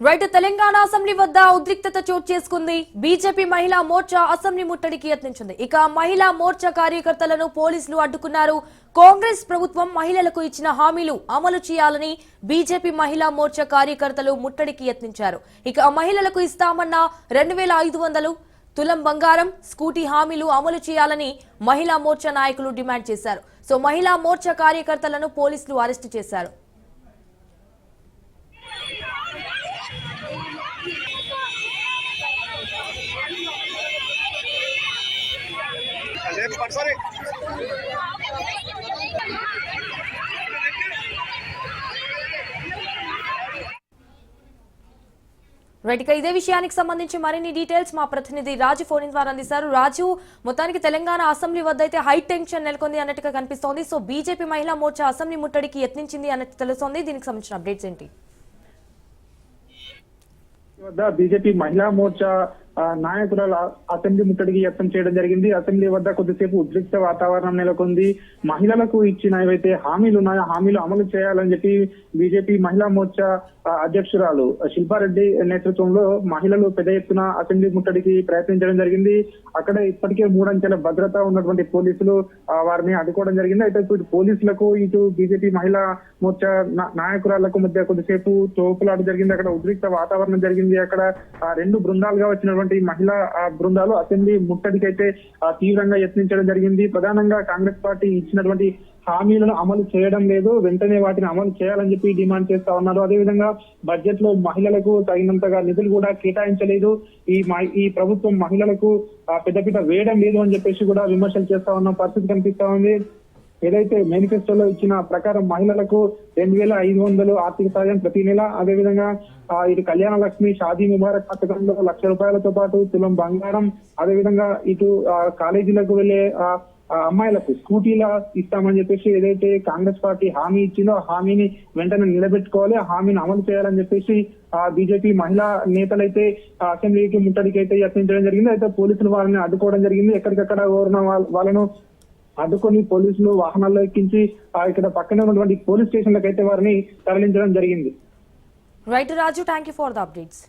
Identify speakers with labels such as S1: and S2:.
S1: Right Telangana assembly వద్ద ఉద్రిక్తత చోటు చేసుకుంది. బీజేపీ మహిళా మోర్చా అసెంబ్లీ ముట్టడికి యత్నించింది. ఇక మహిళా మోర్చా కార్యకర్తలను పోలీసులు అడ్డుకున్నారు. కాంగ్రెస్ ప్రభుత్వం మహిళలకు ఇచ్చిన హామీలు అమలు చేయాలని బీజేపీ మహిళా మోర్చా కార్యకర్తలు ముట్టడికి యత్నించారు. ఇక మహిళలకు ఇస్తామన్న 2500 తులం బంగారం, స్కూటీ హామీలు అమలు చేయాలని మహిళా మోర్చా నాయకులు డిమాండ్ చేశారు. సో మహిళా మోర్చా కార్యకర్తలను పోలీసులు అరెస్టు చేశారు. రైట్ ఇక ఇదే విషయానికి సంబంధించి మరిన్ని డీటెయిల్స్ మా ప్రతినిధి రాజు ఫోన్ ద్వారా అందిస్తారు. రాజు, మొత్తానికి తెలంగాణ అసెంబ్లీ వద్ద అయితే హై టెన్షన్ నెలకొంది అన్నట్టుగా కనిపిస్తోంది. సో బీజేపీ మహిళా మోర్చా అసెంబ్లీ ముట్టడికి యత్నించింది అన్నట్టు తెలుస్తోంది. దీనికి సంబంధించిన అప్డేట్స్ ఏంటి?
S2: బీజేపీ మహిళా మోర్చా నాయకుల అసెంబ్లీ ముట్టడికి యత్నం చేయడం జరిగింది. అసెంబ్లీ వద్ద కొద్దిసేపు ఉద్రిక్త వాతావరణం నెలకొంది. మహిళలకు ఇచ్చిన ఏవైతే హామీలు ఉన్నాయో హామీలు అమలు చేయాలని చెప్పి బీజేపీ మహిళా మోర్చా అధ్యక్షురాలు శిల్పారెడ్డి నేతృత్వంలో మహిళలు పెద్ద ఎత్తున అసెంబ్లీ ముట్టడికి ప్రయత్నించడం జరిగింది. అక్కడ ఇప్పటికే 3 అంచెల భద్రత ఉన్నటువంటి పోలీసులు వారిని అడ్డుకోవడం జరిగింది. అయితే ఇటు పోలీసులకు ఇటు బీజేపీ మహిళా మోర్చా నాయకురాళ్లకు మధ్య కొద్దిసేపు తోపులాట జరిగింది. అక్కడ ఉద్రిక్త వాతావరణం జరిగింది. అక్కడ 2 బృందాలుగా వచ్చినటువంటి మహిళా బృందాలు అసెంబ్లీ ముట్టడికి అయితే తీవ్రంగా యత్నించడం జరిగింది. ప్రధానంగా కాంగ్రెస్ పార్టీ ఇచ్చినటువంటి హామీలను అమలు చేయడం లేదు, వెంటనే వాటిని అమలు చేయాలని చెప్పి డిమాండ్ చేస్తా ఉన్నారు. అదేవిధంగా బడ్జెట్ లో మహిళలకు తగినంతగా నిధులు కూడా కేటాయించలేదు. ఈ ప్రభుత్వం మహిళలకు పెద్దపీట వేయడం లేదు అని చెప్పేసి కూడా విమర్శలు చేస్తా ఉన్న పరిస్థితి కనిపిస్తా ఉంది. ఏదైతే మేనిఫెస్టోలో ఇచ్చిన ప్రకారం మహిళలకు 2500 ఆర్థిక సాయం ప్రతి నెల, అదేవిధంగా ఇటు కళ్యాణ లక్ష్మి, షాదీ ముబారక్ పథకంలో 1,00,000 రూపాయలతో పాటు తులం బంగారం, అదేవిధంగా ఇటు కాలేజీలకు వెళ్లే అమ్మాయిలకు స్కూటీల ఇస్తామని చెప్పేసి ఏదైతే కాంగ్రెస్ పార్టీ హామీ ఇచ్చిందో ఆ హామీని వెంటనే నిలబెట్టుకోవాలి, ఆ హామీని అమలు చేయాలని చెప్పేసి బీజేపీ మహిళా నేతలైతే అసెంబ్లీకి ముట్టడికి అయితే యత్నించడం జరిగింది. అయితే పోలీసులు వారిని అడ్డుకోవడం జరిగింది. ఎక్కడికక్కడ కోరిన వాళ్ళను అడ్డుకొని పోలీసులు వాహనాల్లో ఎక్కించి ఇక్కడ పక్కనే ఉన్నటువంటి పోలీస్ స్టేషన్లకు అయితే వారిని తరలించడం జరిగింది.
S1: Right Raju, thank you for the updates.